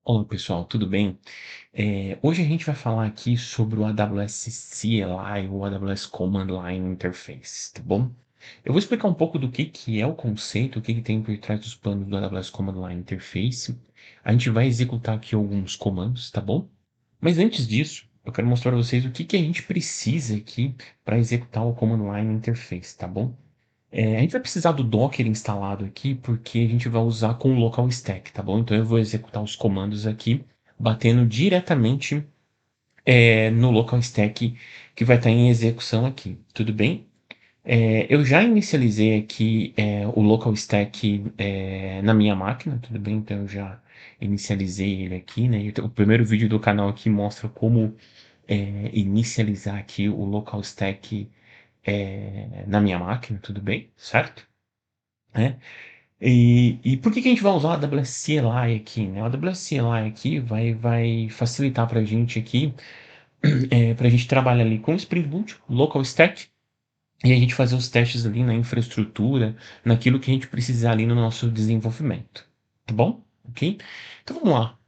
Olá pessoal, tudo bem? Hoje a gente vai falar aqui sobre o AWS CLI, ou AWS Command Line Interface, tá bom? Eu vou explicar um pouco do que é o conceito, o que tem por trás dos planos do AWS Command Line Interface. A gente vai executar aqui alguns comandos, tá bom? Mas antes disso, eu quero mostrar para vocês o que a gente precisa aqui para executar o Command Line Interface, tá bom? A gente vai precisar do Docker instalado aqui, porque a gente vai usar com o local stack, tá bom? Então eu vou executar os comandos aqui, batendo diretamente no local stack que vai estar em execução aqui, tudo bem? Eu já inicializei aqui o local stack na minha máquina, tudo bem? Então eu já inicializei ele aqui, né? O primeiro vídeo do canal aqui mostra como inicializar aqui o local stack na minha máquina, tudo bem? Certo? Né? E por que a gente vai usar o AWS CLI aqui, né? O AWS CLI aqui vai facilitar para a gente aqui, para a gente trabalhar ali com Spring Boot, Local Stack, e a gente fazer os testes ali na infraestrutura, naquilo que a gente precisar ali no nosso desenvolvimento. Tá bom? Ok? Então vamos lá.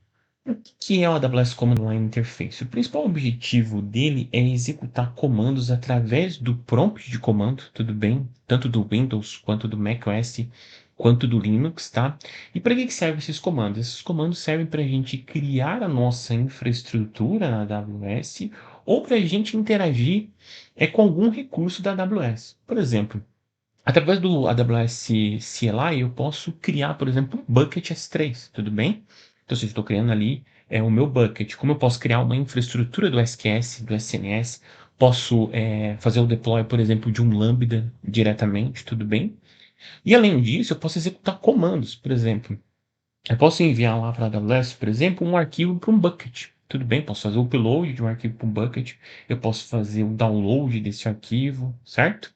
O que é o AWS Command Line Interface? O principal objetivo dele é executar comandos através do prompt de comando, tudo bem? Tanto do Windows quanto do macOS, quanto do Linux, tá? E para que servem esses comandos? Esses comandos servem para a gente criar a nossa infraestrutura na AWS ou para a gente interagir com algum recurso da AWS. Por exemplo, através do AWS CLI, eu posso criar, por exemplo, um bucket S3, tudo bem? Então, se eu estou criando ali o meu bucket, como eu posso criar uma infraestrutura do SQS, do SNS, posso fazer o deploy, por exemplo, de um Lambda diretamente, tudo bem? E além disso, eu posso executar comandos, por exemplo. Eu posso enviar lá para a AWS, por exemplo, um arquivo para um bucket. Tudo bem, posso fazer o upload de um arquivo para um bucket, eu posso fazer o download desse arquivo, certo?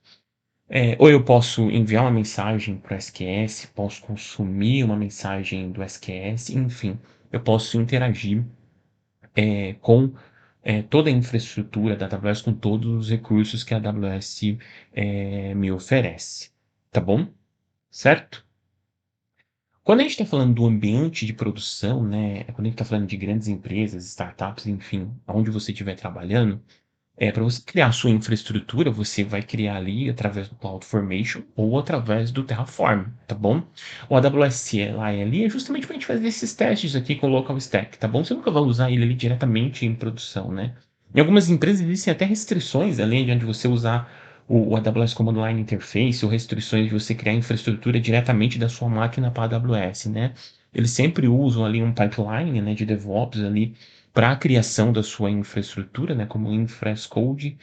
Ou eu posso enviar uma mensagem para o SQS, posso consumir uma mensagem do SQS, enfim, eu posso interagir com toda a infraestrutura da AWS, com todos os recursos que a AWS me oferece. Tá bom? Certo? Quando a gente está falando do ambiente de produção, né, quando a gente está falando de grandes empresas, startups, enfim, onde você estiver trabalhando, para você criar a sua infraestrutura, você vai criar ali através do CloudFormation ou através do Terraform, tá bom? O AWS CLI ali é justamente para a gente fazer esses testes aqui com o Local Stack, tá bom? Você nunca vai usar ele ali diretamente em produção, né? Em algumas empresas existem até restrições, além de onde você usar o AWS Command Line Interface, ou restrições de você criar infraestrutura diretamente da sua máquina para a AWS, né? Eles sempre usam ali um pipeline, né, de DevOps ali para a criação da sua infraestrutura, né, como infra as code,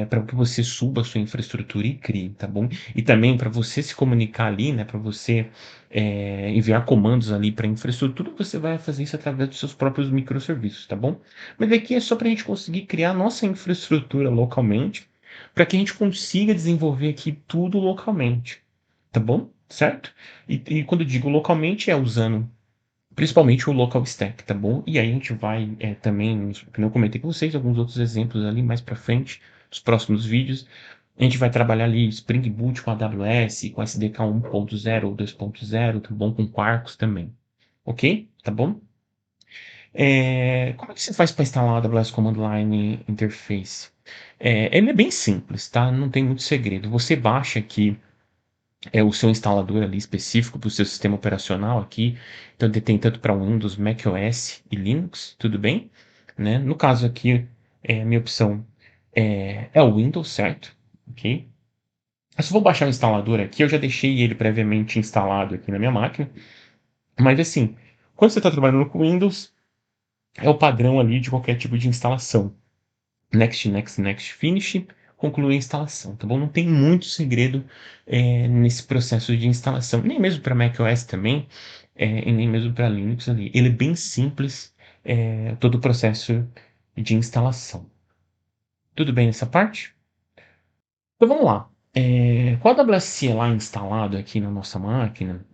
para que você suba a sua infraestrutura e crie, tá bom? E também para você se comunicar ali, né, para você enviar comandos ali para a infraestrutura, você vai fazer isso através dos seus próprios microserviços, tá bom? Mas aqui é só para a gente conseguir criar a nossa infraestrutura localmente, para que a gente consiga desenvolver aqui tudo localmente, tá bom? Certo? E quando eu digo localmente, é usando principalmente o local stack, tá bom? E aí a gente vai também, como eu comentei com vocês, alguns outros exemplos ali mais para frente, nos próximos vídeos. A gente vai trabalhar ali Spring Boot com AWS, com SDK 1.0 ou 2.0, tá bom? Com Quarkus também. Ok? Tá bom? Como é que você faz para instalar o AWS Command Line Interface? Ele é bem simples, tá? Não tem muito segredo. Você baixa aqui o seu instalador ali específico para o seu sistema operacional aqui. Então ele tem tanto para Windows, macOS e Linux, tudo bem? Né? No caso aqui, a minha opção é o Windows, certo? Ok? Eu só vou baixar o instalador aqui, eu já deixei ele previamente instalado aqui na minha máquina. Mas assim, quando você está trabalhando com Windows, é o padrão ali de qualquer tipo de instalação. Next, next, next, finish, concluir a instalação, tá bom? Não tem muito segredo nesse processo de instalação, nem mesmo para macOS também, e nem mesmo para Linux ali. Ele é bem simples, todo o processo de instalação. Tudo bem nessa parte? Então vamos lá. Com a AWS lá instalado aqui na nossa máquina,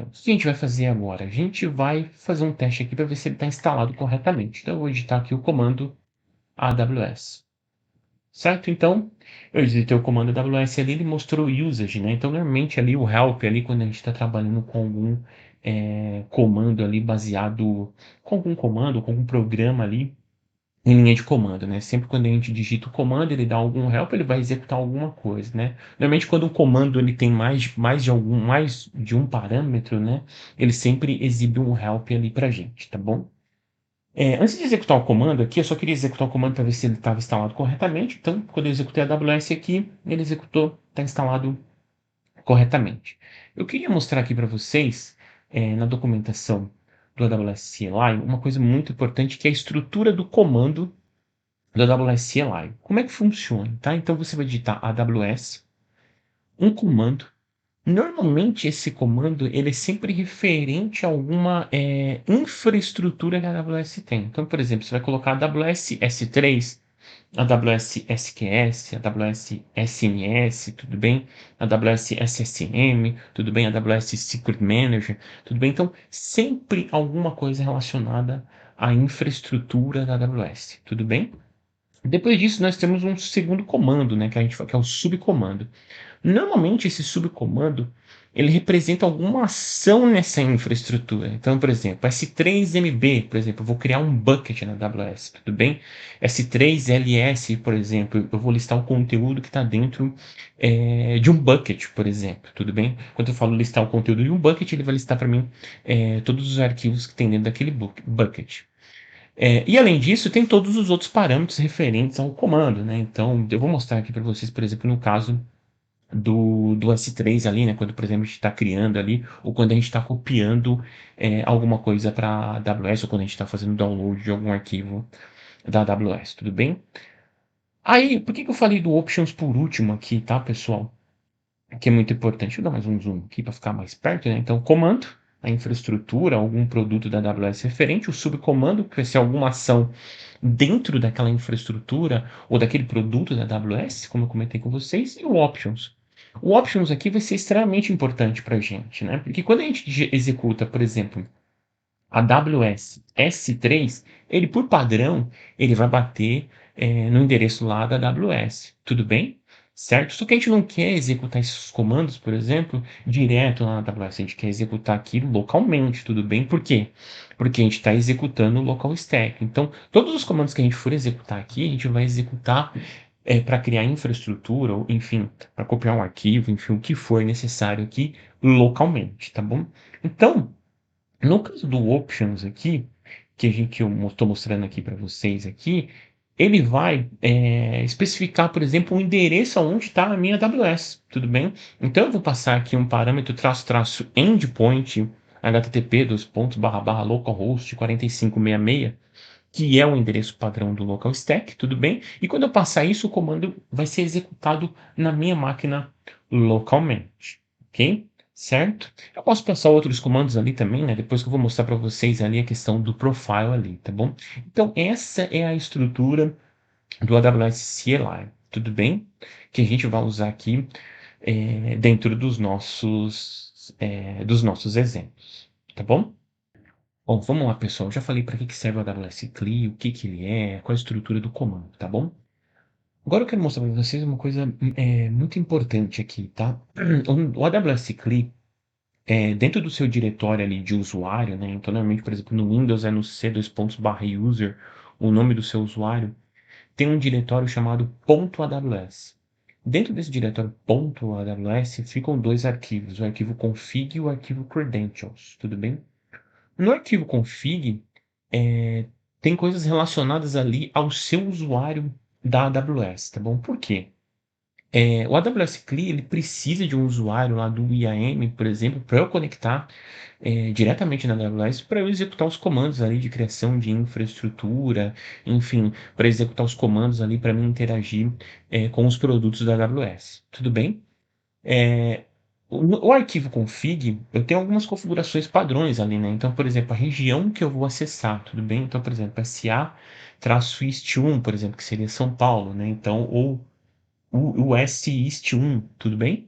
o que a gente vai fazer agora? A gente vai fazer um teste aqui para ver se ele está instalado corretamente. Então eu vou editar aqui o comando AWS. Certo? Então, eu digitei o comando AWS ali, ele mostrou usage, né? Então, normalmente ali o help ali, quando a gente está trabalhando com algum comando ali baseado com algum comando, com algum programa ali em linha de comando, né? Sempre quando a gente digita o comando, ele dá algum help, ele vai executar alguma coisa, né? Normalmente quando um comando ele tem mais de um parâmetro, né? Ele sempre exibe um help ali pra gente, tá bom? Antes de executar o comando aqui, eu só queria executar o comando para ver se ele estava instalado corretamente. Então, quando eu executei a AWS aqui, ele executou, está instalado corretamente. Eu queria mostrar aqui para vocês, na documentação do AWS CLI, uma coisa muito importante que é a estrutura do comando do AWS CLI. Como é que funciona, tá? Então você vai digitar AWS, um comando. Normalmente esse comando ele é sempre referente a alguma infraestrutura que a AWS tem. Então, por exemplo, você vai colocar AWS S3, AWS SQS, AWS SNS, tudo bem? AWS SSM, tudo bem? AWS Secret Manager, tudo bem? Então, sempre alguma coisa relacionada à infraestrutura da AWS, tudo bem? Depois disso, nós temos um segundo comando, né, que é o subcomando. Normalmente esse subcomando ele representa alguma ação nessa infraestrutura. Então, por exemplo, S3MB, por exemplo, eu vou criar um bucket na AWS, tudo bem? S3LS, por exemplo, eu vou listar o conteúdo que está dentro de um bucket, por exemplo, tudo bem? Quando eu falo listar o conteúdo de um bucket, ele vai listar para mim todos os arquivos que tem dentro daquele bucket. E além disso, tem todos os outros parâmetros referentes ao comando, né? Então, eu vou mostrar aqui para vocês, por exemplo, no caso do S3 ali, né? Quando, por exemplo, a gente está criando ali, ou quando a gente está copiando alguma coisa para a AWS, ou quando a gente está fazendo download de algum arquivo da AWS, tudo bem? Aí, por que que eu falei do Options por último aqui, tá, pessoal? Que é muito importante. Deixa eu dar mais um zoom aqui para ficar mais perto, né? Então, comando, a infraestrutura, algum produto da AWS referente, o subcomando, que vai ser alguma ação dentro daquela infraestrutura ou daquele produto da AWS, como eu comentei com vocês, e o options. O options aqui vai ser extremamente importante para a gente, né? Porque quando a gente executa, por exemplo, a AWS S3, ele por padrão, ele vai bater no endereço lá da AWS, tudo bem? Certo? Só que a gente não quer executar esses comandos, por exemplo, direto lá na AWS, a gente quer executar aqui localmente, tudo bem? Por quê? Porque a gente está executando o local stack. Então, todos os comandos que a gente for executar aqui, a gente vai executar para criar infraestrutura, ou enfim, para copiar um arquivo, enfim, o que for necessário aqui localmente, tá bom? Então, no caso do Options aqui, que eu estou mostrando aqui para vocês aqui, ele vai especificar, por exemplo, o endereço onde está a minha AWS, tudo bem? Então eu vou passar aqui um parâmetro traço endpoint http localhost 4566, que é o endereço padrão do local stack, tudo bem? E quando eu passar isso, o comando vai ser executado na minha máquina localmente, ok? Certo? Eu posso passar outros comandos ali também, né? Depois que eu vou mostrar para vocês ali a questão do profile ali, tá bom? Então, essa é a estrutura do AWS CLI, tudo bem? Que a gente vai usar aqui dentro dos nossos exemplos, tá bom? Bom, vamos lá, pessoal. Eu já falei para que serve o AWS CLI, o que que ele é, qual a estrutura do comando, tá bom? Agora eu quero mostrar para vocês uma coisa muito importante aqui, tá? O AWS CLI, dentro do seu diretório ali de usuário, né? Então, normalmente, por exemplo, no Windows é no c:/user, o nome do seu usuário, tem um diretório chamado .aws. Dentro desse diretório .aws ficam dois arquivos, o arquivo config e o arquivo credentials, tudo bem? No arquivo config, é, tem coisas relacionadas ali ao seu usuário da AWS, tá bom? Por quê? O AWS CLI ele precisa de um usuário lá do IAM, por exemplo, para eu conectar diretamente na AWS para eu executar os comandos ali de criação de infraestrutura, enfim, para executar os comandos ali para mim interagir com os produtos da AWS. Tudo bem? É, o arquivo config, eu tenho algumas configurações padrões ali, né? Então, por exemplo, a região que eu vou acessar, tudo bem? Então, por exemplo, SA-East 1, por exemplo, que seria São Paulo, né? Então, ou o West East 1, tudo bem?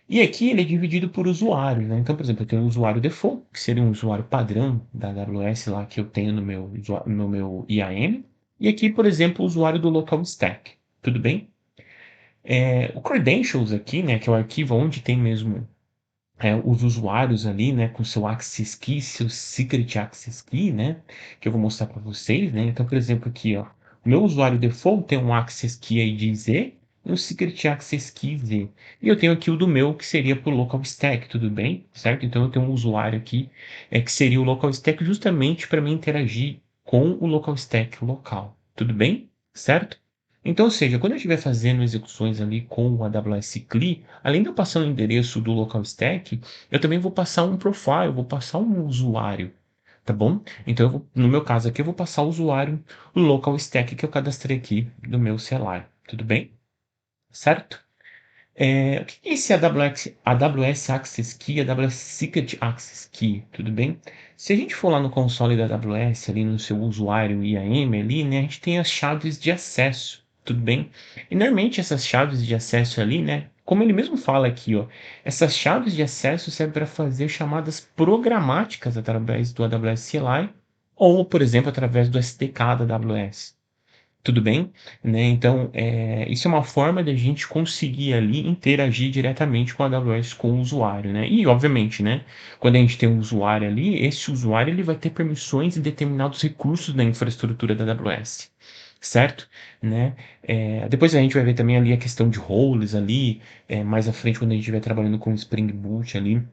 E aqui ele é dividido por usuários, né? Então, por exemplo, eu tenho um usuário default, que seria um usuário padrão da AWS lá que eu tenho no meu IAM. E aqui, por exemplo, o usuário do local stack, tudo bem? O credentials aqui, né, que é o arquivo onde tem mesmo os usuários ali, né, com seu access key, seu secret access key, né, que eu vou mostrar para vocês, né. Então, por exemplo, aqui, ó, o meu usuário default tem um access key ID Z e um secret access key Z. E eu tenho aqui o do meu, que seria para o local stack, tudo bem? Certo? Então, eu tenho um usuário aqui, que seria o local stack justamente para me interagir com o local stack local. Tudo bem? Certo? Então, ou seja, quando eu estiver fazendo execuções ali com o AWS CLI, além de eu passar o endereço do local stack, eu também vou passar um profile, vou passar um usuário, tá bom? Então, no meu caso aqui, eu vou passar o usuário, o local stack que eu cadastrei aqui do meu CLI, tudo bem? Certo? O que é esse AWS Access Key, AWS Secret Access Key, tudo bem? Se a gente for lá no console da AWS, ali no seu usuário IAM ali, né, a gente tem as chaves de acesso, tudo bem? E normalmente essas chaves de acesso ali, né, como ele mesmo fala aqui, ó, essas chaves de acesso servem para fazer chamadas programáticas através do AWS CLI ou, por exemplo, através do SDK da AWS. Tudo bem? Né? Então, isso é uma forma de a gente conseguir ali interagir diretamente com a AWS, com o usuário, né? E, obviamente, né, quando a gente tem um usuário ali, esse usuário ele vai ter permissões em determinados recursos da infraestrutura da AWS, certo? Né? Depois a gente vai ver também ali a questão de roles ali, mais à frente quando a gente estiver trabalhando com Spring Boot ali,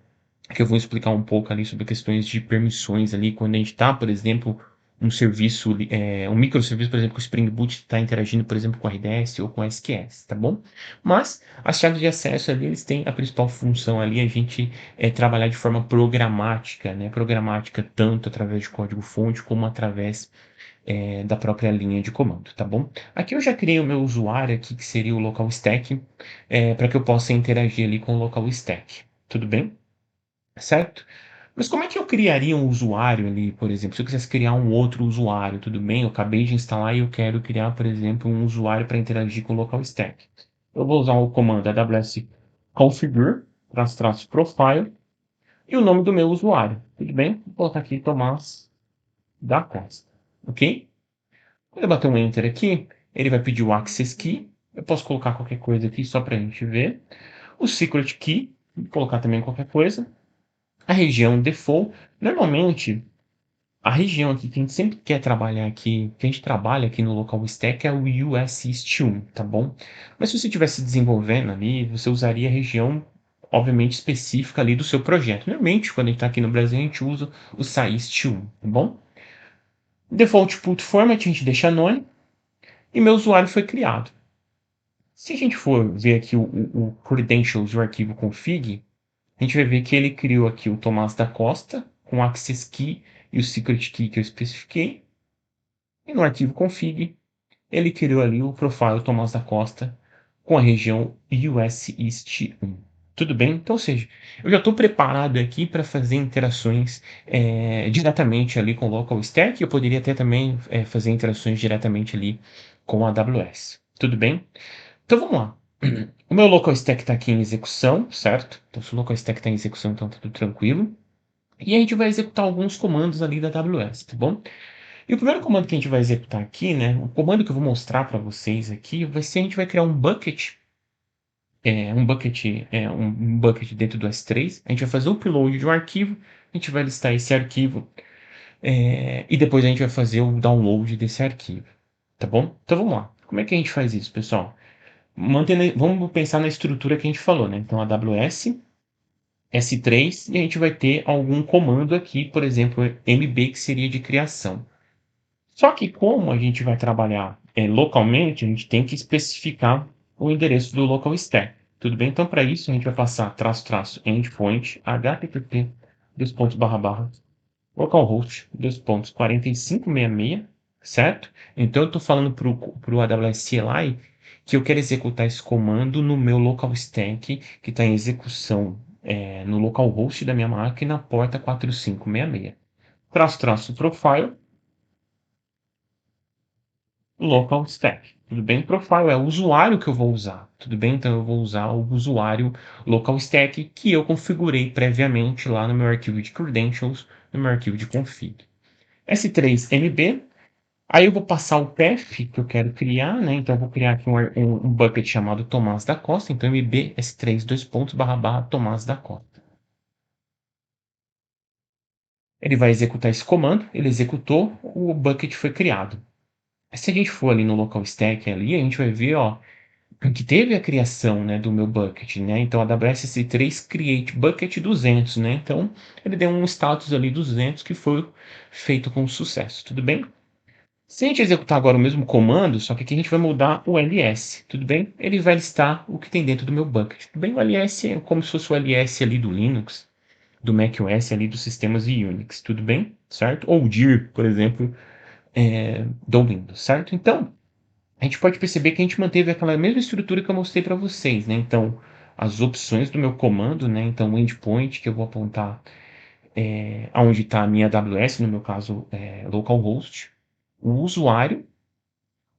que eu vou explicar um pouco ali sobre questões de permissões ali, quando a gente está, por exemplo, um serviço, um microserviço, por exemplo, que o Spring Boot está interagindo, por exemplo, com a RDS ou com a SQS, tá bom? Mas as chaves de acesso ali, eles têm a principal função ali, a gente trabalhar de forma programática, né? Programática tanto através de código-fonte como através da própria linha de comando, tá bom? Aqui eu já criei o meu usuário aqui, que seria o local stack, para que eu possa interagir ali com o local stack. Tudo bem? Certo? Mas como é que eu criaria um usuário ali, por exemplo? Se eu quisesse criar um outro usuário, tudo bem? Eu acabei de instalar e eu quero criar, por exemplo, um usuário para interagir com o local stack. Eu vou usar o comando AWS configure, --profile, e o nome do meu usuário. Tudo bem? Vou colocar aqui Tomás da Costa. Ok? Quando eu bater um Enter aqui, ele vai pedir o Access Key. Eu posso colocar qualquer coisa aqui só para a gente ver. O Secret Key, vou colocar também qualquer coisa. A região default, normalmente, a região aqui que a gente sempre quer trabalhar aqui, que a gente trabalha aqui no local stack é o US East 1, tá bom? Mas se você estivesse desenvolvendo ali, você usaria a região, obviamente, específica ali do seu projeto. Normalmente, quando a gente está aqui no Brasil, a gente usa o SAIST 1, tá bom? Default Put Format, a gente deixa anônimo, e meu usuário foi criado. Se a gente for ver aqui o credentials do arquivo config, a gente vai ver que ele criou aqui o Tomás da Costa, com o access key e o secret key que eu especifiquei. E no arquivo config, ele criou ali o profile Tomás da Costa com a região US East 1. Tudo bem? Então, ou seja, eu já estou preparado aqui para fazer interações diretamente ali com o local stack. Eu poderia até também fazer interações diretamente ali com a AWS. Tudo bem? Então vamos lá. O meu local stack está aqui em execução, certo? Então se o local stack está em execução, então está tudo tranquilo. E a gente vai executar alguns comandos ali da AWS, tá bom? E o primeiro comando que a gente vai executar aqui, né? O comando que eu vou mostrar para vocês aqui vai ser a gente vai criar um bucket dentro do S3. A gente vai fazer o upload de um arquivo, a gente vai listar esse arquivo e depois a gente vai fazer o download desse arquivo, tá bom? Então vamos lá. Como é que a gente faz isso, pessoal? Vamos pensar na estrutura que a gente falou, né? Então, AWS, S3, e a gente vai ter algum comando aqui, por exemplo, MB, que seria de criação. Só que como a gente vai trabalhar localmente, a gente tem que especificar o endereço do local stack. Tudo bem? Então, para isso, a gente vai passar endpoint, http, localhost, 4566, certo? Então, eu estou falando para o AWS CLI que eu quero executar esse comando no meu local stack, que está em execução no localhost da minha máquina, porta 4566. Profile, local stack. Tudo bem? Profile é o usuário que eu vou usar. Tudo bem? Então, eu vou usar o usuário local stack que eu configurei previamente lá no meu arquivo de credentials, no meu arquivo de config. S3MB. Aí eu vou passar o path que eu quero criar, né? Então eu vou criar aqui um bucket chamado Tomás da Costa. Então MB S3 dois pontos barra barra Tomás da Costa. Ele vai executar esse comando, ele executou, o bucket foi criado. Se a gente for ali no local stack ali, a gente vai ver, ó, que teve a criação, né, do meu bucket, né? Então, AWS S3 create bucket 200, né? Então, ele deu um status ali 200 que foi feito com sucesso, tudo bem? Se a gente executar agora o mesmo comando, só que aqui a gente vai mudar o ls, tudo bem? Ele vai listar o que tem dentro do meu bucket, tudo bem? O ls é como se fosse o ls ali do Linux, do macOS ali dos sistemas Unix, tudo bem? Certo? Ou dir, por exemplo, do Windows, certo? Então, a gente pode perceber que a gente manteve aquela mesma estrutura que eu mostrei para vocês, né? Então, as opções do meu comando, né? Então, o endpoint, que eu vou apontar aonde está a minha AWS, no meu caso, localhost, o usuário,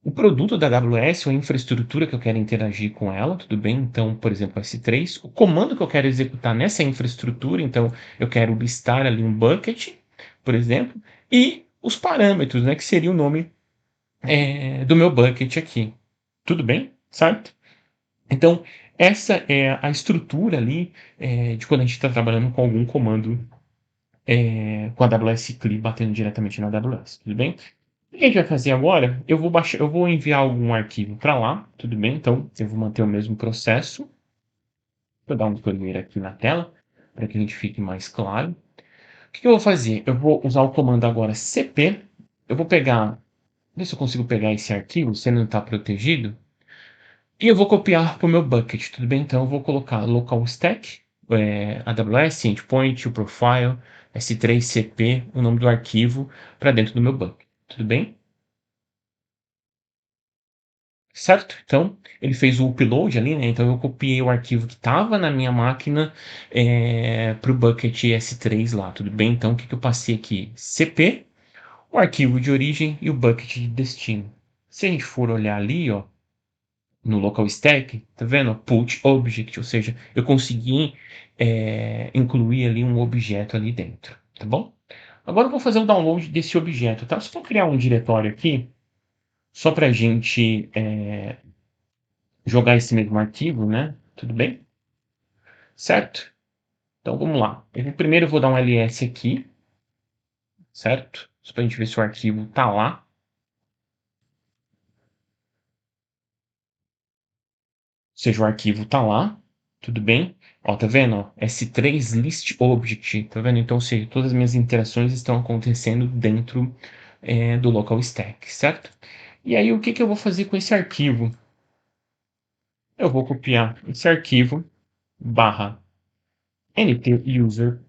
o produto da AWS ou a infraestrutura que eu quero interagir com ela, tudo bem? Então, por exemplo, S3, o comando que eu quero executar nessa infraestrutura, então eu quero listar ali um bucket, por exemplo, e os parâmetros, né? Que seria o nome do meu bucket aqui. Tudo bem? Certo? Então, essa é a estrutura ali de quando a gente está trabalhando com algum comando com a AWS CLI batendo diretamente na AWS, tudo bem? O que a gente vai fazer agora? Eu vou enviar algum arquivo para lá, tudo bem? Então, eu vou manter o mesmo processo. Vou dar um clear aqui na tela, para que a gente fique mais claro. O que eu vou fazer? Eu vou usar o comando agora cp. Eu vou pegar, ver se eu consigo pegar esse arquivo, se ele não está protegido. E eu vou copiar para o meu bucket, tudo bem? Então eu vou colocar local stack, AWS, endpoint, o profile, S3CP, o nome do arquivo, para dentro do meu bucket, tudo bem? Certo? Então ele fez o upload ali, né? Então eu copiei o arquivo que estava na minha máquina para o bucket S3 lá, tudo bem? Então o que eu passei aqui? CP, o arquivo de origem e o bucket de destino. Se a gente for olhar ali, ó, no local stack, tá vendo? Put object, ou seja, eu consegui incluir ali um objeto ali dentro, tá bom? Agora eu vou fazer o download desse objeto, tá? Só vou criar um diretório aqui, só para a gente jogar esse mesmo arquivo, né? Tudo bem? Certo? Então vamos lá. Primeiro eu vou dar um ls aqui, certo? Só para a gente ver se o arquivo tá lá. Seja, o arquivo tá lá, tudo bem? Ó, tá vendo? Ó, S3 list object, tá vendo? Então, ou seja, todas as minhas interações estão acontecendo dentro do local stack, certo? E aí, o que que eu vou fazer com esse arquivo? Eu vou copiar esse arquivo barra ntuser.ini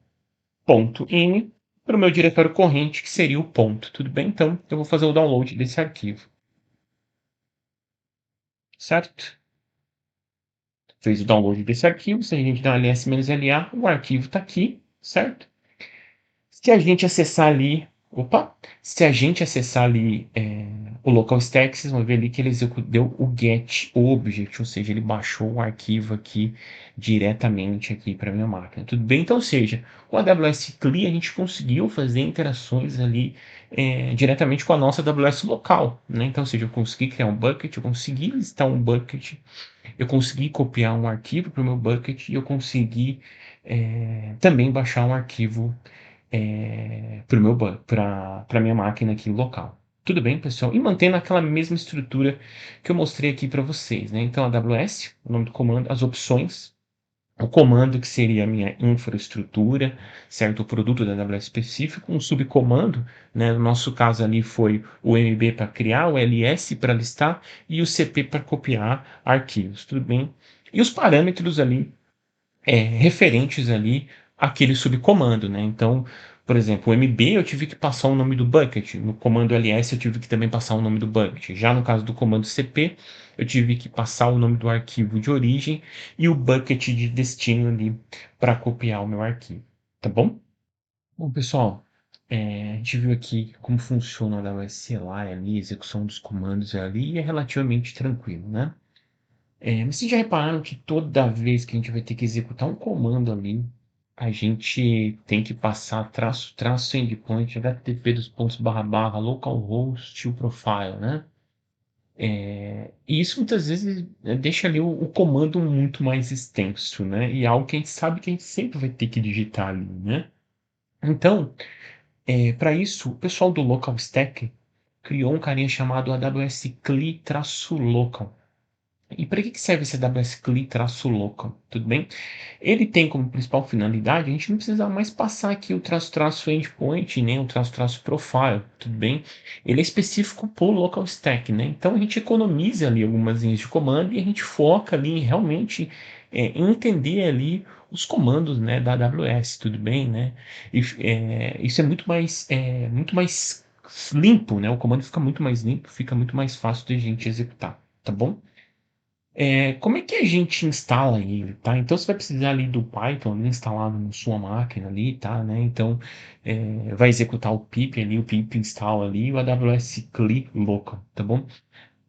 para o meu diretório corrente, que seria o ponto, tudo bem? Então, eu vou fazer o download desse arquivo, certo? Fez o download desse arquivo, se a gente dá um ls-la, o arquivo está aqui, certo? Se a gente acessar ali, opa, se a gente acessar ali o local stack, vocês vão ver ali que ele deu o get object, ou seja, ele baixou o arquivo aqui diretamente aqui para minha máquina. Tudo bem? Então, ou seja, com a AWS CLI a gente conseguiu fazer interações ali diretamente com a nossa AWS local, né? Então, ou seja, eu consegui criar um bucket, eu consegui listar um bucket, eu consegui copiar um arquivo para o meu bucket e eu consegui também baixar um arquivo para minha máquina aqui local. Tudo bem, pessoal? E mantendo aquela mesma estrutura que eu mostrei aqui para vocês, né? Então, AWS, o nome do comando, as opções, o comando que seria a minha infraestrutura, certo? O produto da AWS específico, um subcomando, né? No nosso caso ali foi o MB para criar, o LS para listar e o CP para copiar arquivos, tudo bem? E os parâmetros ali referentes ali àquele subcomando, né? Então, por exemplo, o MB eu tive que passar o nome do bucket, no comando ls eu tive que também passar o nome do bucket. Já no caso do comando cp, eu tive que passar o nome do arquivo de origem e o bucket de destino ali para copiar o meu arquivo, tá bom? Bom, pessoal, a gente viu aqui como funciona a AWS ali, a execução dos comandos ali, e é relativamente tranquilo, né? Mas vocês já repararam que toda vez que a gente vai ter que executar um comando ali, a gente tem que passar traço, traço endpoint, http dos pontos barra barra, localhost, o profile, né? E isso muitas vezes deixa ali o comando muito mais extenso, né? E é algo que a gente sabe que a gente sempre vai ter que digitar ali, né? Então, Para isso, o pessoal do Local Stack criou um carinha chamado AWS CLI-Local. E para que serve esse AWS CLI-Local? Tudo bem? Ele tem como principal finalidade a gente não precisa mais passar aqui o traço endpoint, nem o traço profile, tudo bem? Ele é específico para o local stack, né? Então a gente economiza ali algumas linhas de comando e a gente foca ali em realmente entender ali os comandos, né, da AWS, tudo bem, né? E, isso é muito mais limpo, né? O comando fica muito mais limpo, fica muito mais fácil de a gente executar, tá bom? Como é que a gente instala ele, tá? Então você vai precisar ali do Python ali instalado na sua máquina ali, tá, né? Então vai executar o pip ali, o pip install ali, o AWS CLI local, tá bom?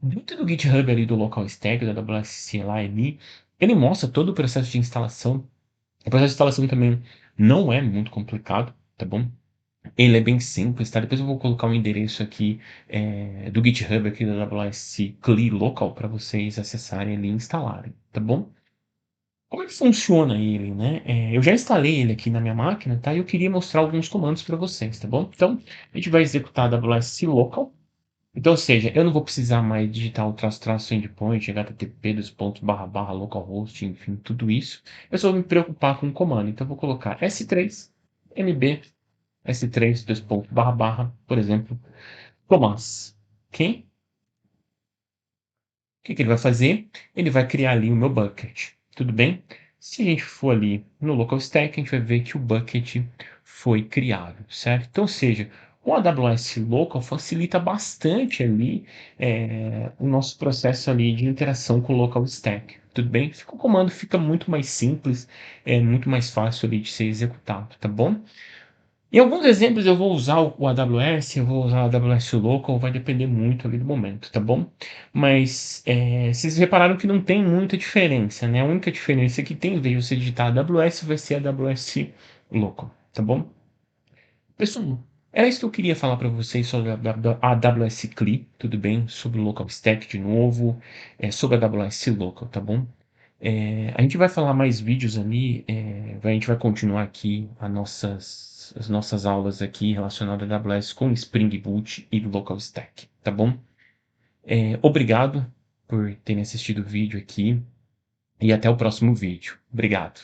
Dentro do GitHub ali do local stack, do AWS CLI ali, ele mostra todo o processo de instalação. O processo de instalação também não é muito complicado, tá bom? Ele é bem simples, tá? Depois eu vou colocar o endereço aqui do GitHub aqui da AWS CLI Local para vocês acessarem ali e instalarem, tá bom? Como é que funciona ele, né? Eu já instalei ele aqui na minha máquina, tá? E eu queria mostrar alguns comandos para vocês, tá bom? Então, a gente vai executar a AWS Local. Então, ou seja, eu não vou precisar mais digitar o traço endpoint, http dois pontos, barra, barra, localhost, enfim, tudo isso. Eu só vou me preocupar com o comando. Então, eu vou colocar s3 mb S3, dois pontos, barra, barra, por exemplo, Tomás. Ok? O que que ele vai fazer? Ele vai criar ali o meu bucket. Tudo bem? Se a gente for ali no local stack, a gente vai ver que o bucket foi criado, certo? Então, ou seja, o AWS Local facilita bastante ali o nosso processo ali de interação com o local stack. Tudo bem? O comando fica muito mais simples, muito mais fácil ali de ser executado, tá bom? Em alguns exemplos eu vou usar o AWS, eu vou usar o AWS Local, vai depender muito ali do momento, tá bom? Mas vocês repararam que não tem muita diferença, né? A única diferença que tem, veio você digitar AWS, vai ser AWS Local, tá bom? Pessoal, era isso que eu queria falar para vocês sobre a AWS CLI, tudo bem? Sobre o Local Stack de novo, sobre a AWS Local, tá bom? A gente vai falar mais vídeos ali, a gente vai continuar aqui as nossas aulas aqui relacionadas a AWS com Spring Boot e Local Stack, tá bom? Obrigado por terem assistido o vídeo aqui e até o próximo vídeo. Obrigado.